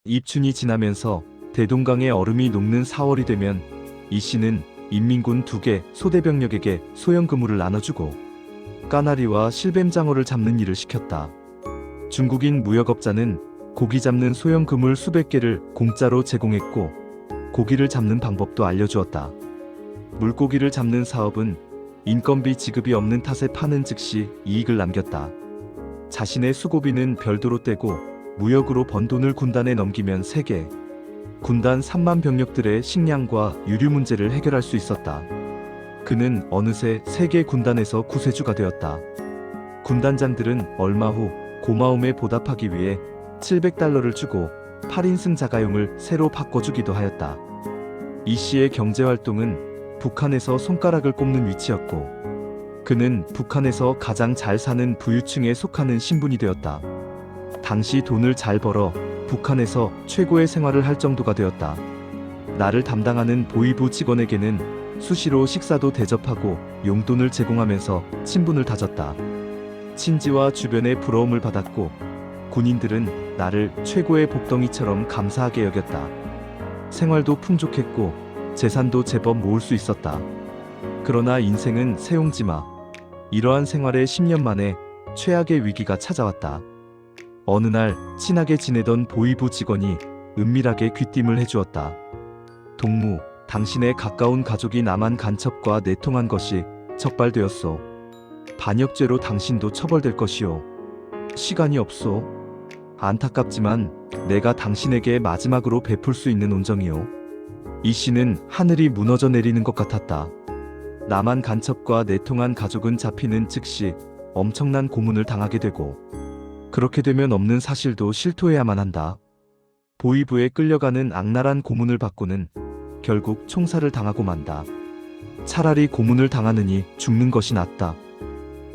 입춘이 지나면서 대동강의 얼음이 녹는 4월이 되면 이 씨는 인민군 2개 소대병력에게 소형 그물을 나눠주고 까나리와 실뱀장어를 잡는 일을 시켰다. 중국인 무역업자는 고기 잡는 소형 그물 수백 개를 공짜로 제공했고 고기를 잡는 방법도 알려주었다. 물고기를 잡는 사업은 인건비 지급이 없는 탓에 파는 즉시 이익을 남겼다. 자신의 수고비는 별도로 떼고 무역으로 번 돈을 군단에 넘기면 세계 군단 3만 병력들의 식량과 유류 문제를 해결할 수 있었다. 그는 어느새 세계 군단에서 구세주가 되었다. 군단장들은 얼마 후 고마움에 보답하기 위해 $700를 주고 8인승 자가용을 새로 바꿔주기도 하였다. 이 씨의 경제활동은 북한에서 손가락을 꼽는 위치였고 그는 북한에서 가장 잘 사는 부유층에 속하는 신분이 되었다. 당시 돈을 잘 벌어 북한에서 최고의 생활을 할 정도가 되었다. 나를 담당하는 보위부 직원에게는 수시로 식사도 대접하고 용돈을 제공하면서 친분을 다졌다. 친지와 주변의 부러움을 받았고 군인들은 나를 최고의 복덩이처럼 감사하게 여겼다. 생활도 풍족했고 재산도 제법 모을 수 있었다. 그러나 인생은 새옹지마. 이러한 생활에 10년 만에 최악의 위기가 찾아왔다. 어느 날 친하게 지내던 보위부 직원이 은밀하게 귀띔을 해주었다. 동무, 당신의 가까운 가족이 남한 간첩과 내통한 것이 적발되었소. 반역죄로 당신도 처벌될 것이오. 시간이 없소. 안타깝지만 내가 당신에게 마지막으로 베풀 수 있는 온정이오. 이 씨는 하늘이 무너져 내리는 것 같았다. 남한 간첩과 내통한 가족은 잡히는 즉시 엄청난 고문을 당하게 되고 그렇게 되면 없는 사실도 실토해야만 한다. 보위부에 끌려가는 악랄한 고문을 받고는 결국 총살을 당하고 만다. 차라리 고문을 당하느니 죽는 것이 낫다.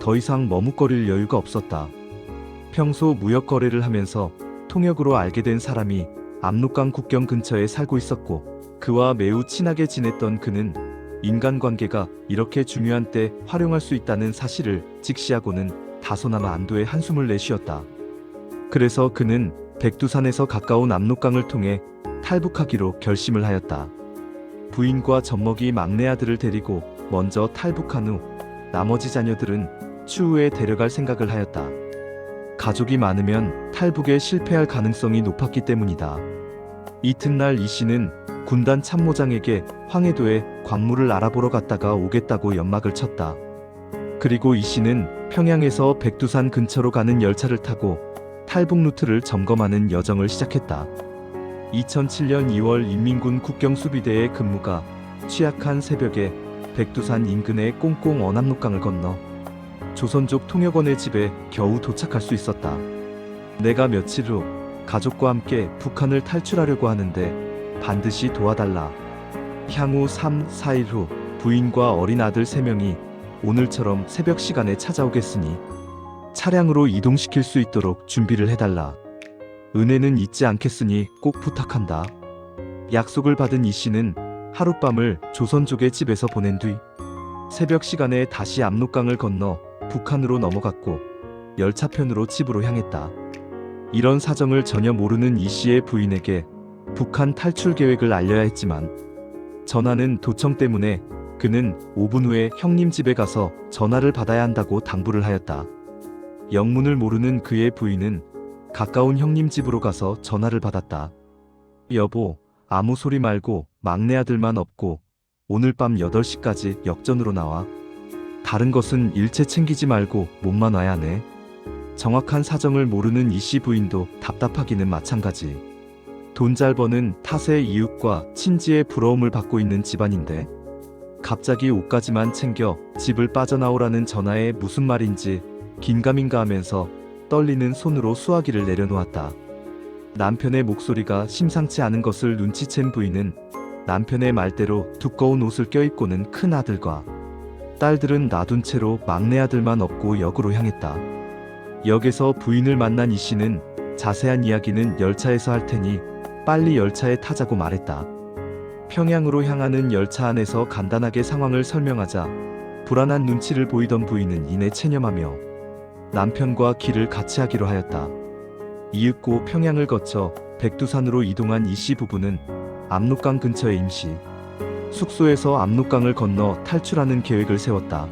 더 이상 머뭇거릴 여유가 없었다. 평소 무역 거래를 하면서 통역으로 알게 된 사람이 압록강 국경 근처에 살고 있었고 그와 매우 친하게 지냈던 그는 인간관계가 이렇게 중요한 때 활용할 수 있다는 사실을 직시하고는 다소나마 안도의 한숨을 내쉬었다. 그래서 그는 백두산에서 가까운 압록강을 통해 탈북하기로 결심을 하였다. 부인과 젖먹이 막내 아들을 데리고 먼저 탈북한 후 나머지 자녀들은 추후에 데려갈 생각을 하였다. 가족이 많으면 탈북에 실패할 가능성이 높았기 때문이다. 이튿날 이 씨는 군단 참모장에게 황해도에 광물을 알아보러 갔다가 오겠다고 연막을 쳤다. 그리고 이 씨는 평양에서 백두산 근처로 가는 열차를 타고 탈북 루트를 점검하는 여정을 시작했다. 2007년 2월 인민군 국경수비대의 근무가 취약한 새벽에 백두산 인근의 꽁꽁 언압록강을 건너 조선족 통역원의 집에 겨우 도착할 수 있었다. 내가 며칠 후 가족과 함께 북한을 탈출하려고 하는데 반드시 도와달라. 향후 3, 4일 후 부인과 어린 아들 3명이 오늘처럼 새벽 시간에 찾아오겠으니 차량으로 이동시킬 수 있도록 준비를 해달라. 은혜는 잊지 않겠으니 꼭 부탁한다. 약속을 받은 이 씨는 하룻밤을 조선족의 집에서 보낸 뒤 새벽 시간에 다시 압록강을 건너 북한으로 넘어갔고 열차편으로 집으로 향했다. 이런 사정을 전혀 모르는 이 씨의 부인에게 북한 탈출 계획을 알려야 했지만 전화는 도청 때문에 그는 5분 후에 형님 집에 가서 전화를 받아야 한다고 당부를 하였다. 영문을 모르는 그의 부인은 가까운 형님 집으로 가서 전화를 받았다. 여보, 아무 소리 말고 막내 아들만 업고 오늘 밤 8시까지 역전으로 나와. 다른 것은 일체 챙기지 말고 몸만 와야 하네. 정확한 사정을 모르는 이 씨 부인도 답답하기는 마찬가지. 돈 잘 버는 탓에 이웃과 친지의 부러움을 받고 있는 집안인데 갑자기 옷까지만 챙겨 집을 빠져나오라는 전화에 무슨 말인지 긴가민가 하면서 떨리는 손으로 수화기를 내려놓았다. 남편의 목소리가 심상치 않은 것을 눈치챈 부인은 남편의 말대로 두꺼운 옷을 껴입고는 큰 아들과 딸들은 놔둔 채로 막내 아들만 업고 역으로 향했다. 역에서 부인을 만난 이 씨는 자세한 이야기는 열차에서 할 테니 빨리 열차에 타자고 말했다. 평양으로 향하는 열차 안에서 간단하게 상황을 설명하자 불안한 눈치를 보이던 부인은 이내 체념하며 남편과 길을 같이 하기로 하였다. 이윽고 평양을 거쳐 백두산으로 이동한 이씨 부부는 압록강 근처의 임시 숙소에서 압록강을 건너 탈출하는 계획을 세웠다.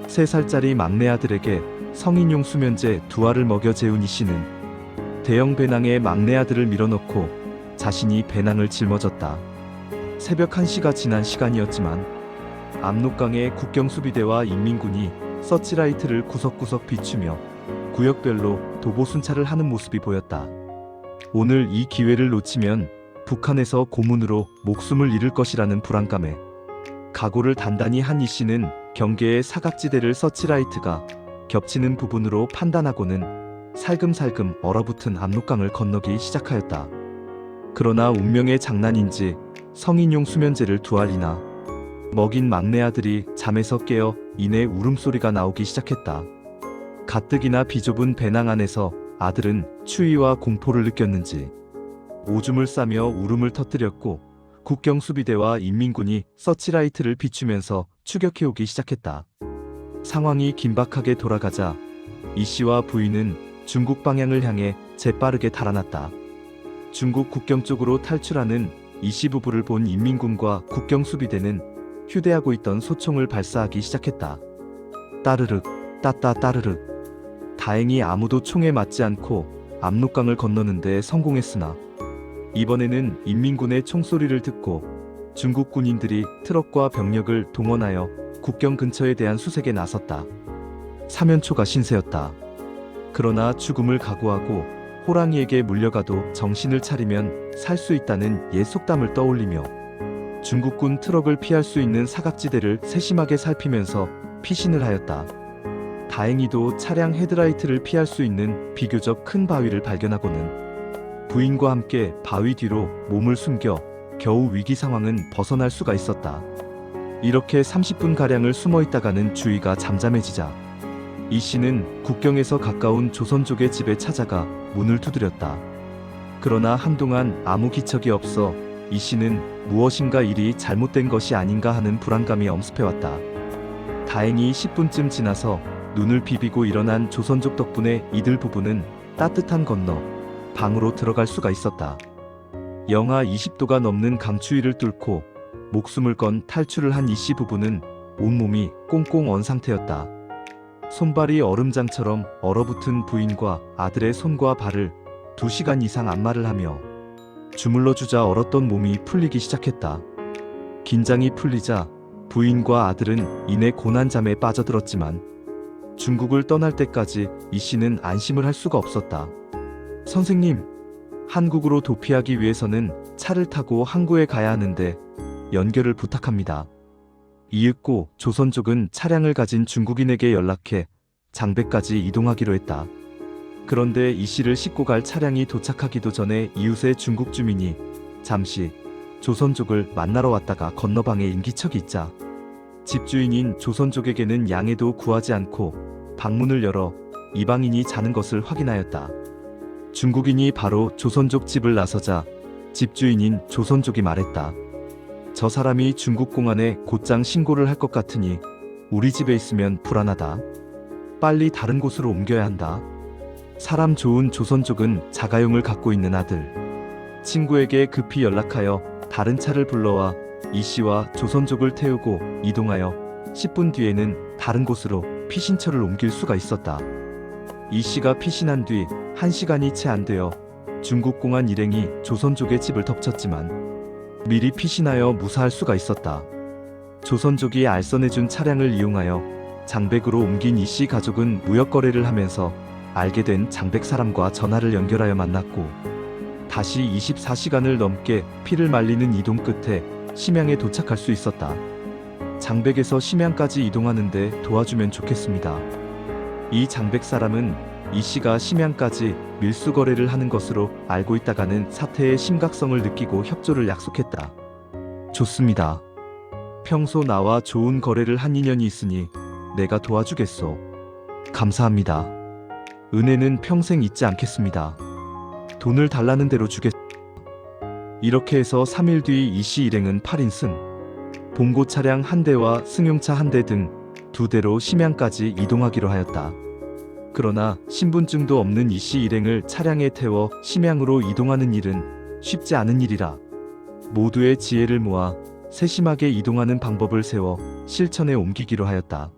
3살짜리 막내 아들에게 성인용 수면제 2알을 먹여 재운 이씨는 대형 배낭에 막내 아들을 밀어넣고 자신이 배낭을 짊어졌다. 새벽 1시가 지난 시간이었지만 압록강의 국경수비대와 인민군이 서치라이트를 구석구석 비추며 구역별로 도보 순찰을 하는 모습이 보였다. 오늘 이 기회를 놓치면 북한에서 고문으로 목숨을 잃을 것이라는 불안감에 각오를 단단히 한 이씨는 경계의 사각지대를 서치라이트가 겹치는 부분으로 판단하고는 살금살금 얼어붙은 압록강을 건너기 시작하였다. 그러나 운명의 장난인지 성인용 수면제를 2알이나 먹인 막내 아들이 잠에서 깨어 이내 울음소리가 나오기 시작했다. 가뜩이나 비좁은 배낭 안에서 아들은 추위와 공포를 느꼈는지 오줌을 싸며 울음을 터뜨렸고 국경수비대와 인민군이 서치라이트를 비추면서 추격해오기 시작했다. 상황이 긴박하게 돌아가자 이씨와 부인은 중국 방향을 향해 재빠르게 달아났다. 중국 국경 쪽으로 탈출하는 이씨 부부를 본 인민군과 국경수비대는 휴대하고 있던 소총을 발사하기 시작했다. 따르륵 따르륵. 다행히 아무도 총에 맞지 않고 압록강을 건너는데 성공했으나 이번에는 인민군의 총소리를 듣고 중국 군인들이 트럭과 병력을 동원하여 국경 근처에 대한 수색에 나섰다. 사면초가 신세였다. 그러나 죽음을 각오하고 호랑이에게 물려가도 정신을 차리면 살 수 있다는 옛 속담을 떠올리며 중국군 트럭을 피할 수 있는 사각지대를 세심하게 살피면서 피신을 하였다. 다행히도 차량 헤드라이트를 피할 수 있는 비교적 큰 바위를 발견하고는 부인과 함께 바위 뒤로 몸을 숨겨 겨우 위기 상황은 벗어날 수가 있었다. 이렇게 30분가량을 숨어 있다가는 주위가 잠잠해지자 이씨는 국경에서 가까운 조선족의 집에 찾아가 문을 두드렸다. 그러나 한동안 아무 기척이 없어 이씨는 무엇인가 일이 잘못된 것이 아닌가 하는 불안감이 엄습해왔다. 다행히 10분쯤 지나서 눈을 비비고 일어난 조선족 덕분에 이들 부부는 따뜻한 건너 방으로 들어갈 수가 있었다. 영하 20도가 넘는 강추위를 뚫고 목숨을 건 탈출을 한 이씨 부부는 온몸이 꽁꽁 언 상태였다. 손발이 얼음장처럼 얼어붙은 부인과 아들의 손과 발을 2시간 이상 안마를 하며 주물러주자 얼었던 몸이 풀리기 시작했다. 긴장이 풀리자 부인과 아들은 이내 고난잠에 빠져들었지만 중국을 떠날 때까지 이씨는 안심을 할 수가 없었다. 선생님, 한국으로 도피하기 위해서는 차를 타고 항구에 가야 하는데 연결을 부탁합니다. 이윽고 조선족은 차량을 가진 중국인에게 연락해 장백까지 이동하기로 했다. 그런데 이씨를 싣고 갈 차량이 도착하기도 전에 이웃의 중국 주민이 잠시 조선족을 만나러 왔다가 건너방에 인기척이 있자 집주인인 조선족에게는 양해도 구하지 않고 방문을 열어 이방인이 자는 것을 확인하였다. 중국인이 바로 조선족 집을 나서자 집주인인 조선족이 말했다. 저 사람이 중국 공안에 곧장 신고를 할 것 같으니 우리 집에 있으면 불안하다. 빨리 다른 곳으로 옮겨야 한다. 사람 좋은 조선족은 자가용을 갖고 있는 아들 친구에게 급히 연락하여 다른 차를 불러와 이씨와 조선족을 태우고 이동하여 10분 뒤에는 다른 곳으로 피신처를 옮길 수가 있었다. 이씨가 피신한 뒤 1시간이 채 안 되어 중국 공안 일행이 조선족의 집을 덮쳤지만 미리 피신하여 무사할 수가 있었다. 조선족이 알선해준 차량을 이용하여 장백으로 옮긴 이씨 가족은 무역거래를 하면서 알게 된 장백 사람과 전화를 연결하여 만났고 다시 24시간을 넘게 피를 말리는 이동 끝에 심양에 도착할 수 있었다. 장백에서 심양까지 이동하는데 도와주면 좋겠습니다. 이 장백 사람은 이씨가 심양까지 밀수거래를 하는 것으로 알고 있다가는 사태의 심각성을 느끼고 협조를 약속했다. 좋습니다. 평소 나와 좋은 거래를 한 인연이 있으니 내가 도와주겠소. 감사합니다. 은혜는 평생 잊지 않겠습니다. 돈을 달라는 대로 주겠소. 이렇게 해서 3일 뒤 이씨 일행은 8인승, 봉고 차량 1대와 승용차 1대 등 2대로 심양까지 이동하기로 하였다. 그러나 신분증도 없는 이씨 일행을 차량에 태워 심양으로 이동하는 일은 쉽지 않은 일이라 모두의 지혜를 모아 세심하게 이동하는 방법을 세워 실천에 옮기기로 하였다.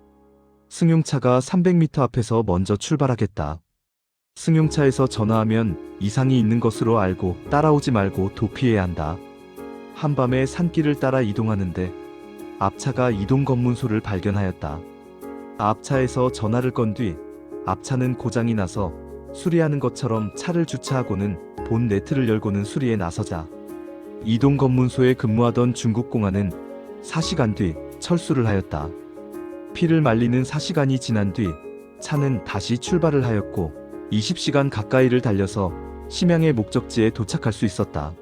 승용차가 300m 앞에서 먼저 출발하겠다. 승용차에서 전화하면 이상이 있는 것으로 알고 따라오지 말고 도피해야 한다. 한밤에 산길을 따라 이동하는데 앞차가 이동 검문소를 발견하였다. 앞차에서 전화를 건 뒤 앞차는 고장이 나서 수리하는 것처럼 차를 주차하고는 본네트를 열고는 수리에 나서자 이동 검문소에 근무하던 중국 공안은 4시간 뒤 철수를 하였다. 피를 말리는 4시간이 지난 뒤 차는 다시 출발을 하였고 20시간 가까이를 달려서 심양의 목적지에 도착할 수 있었다.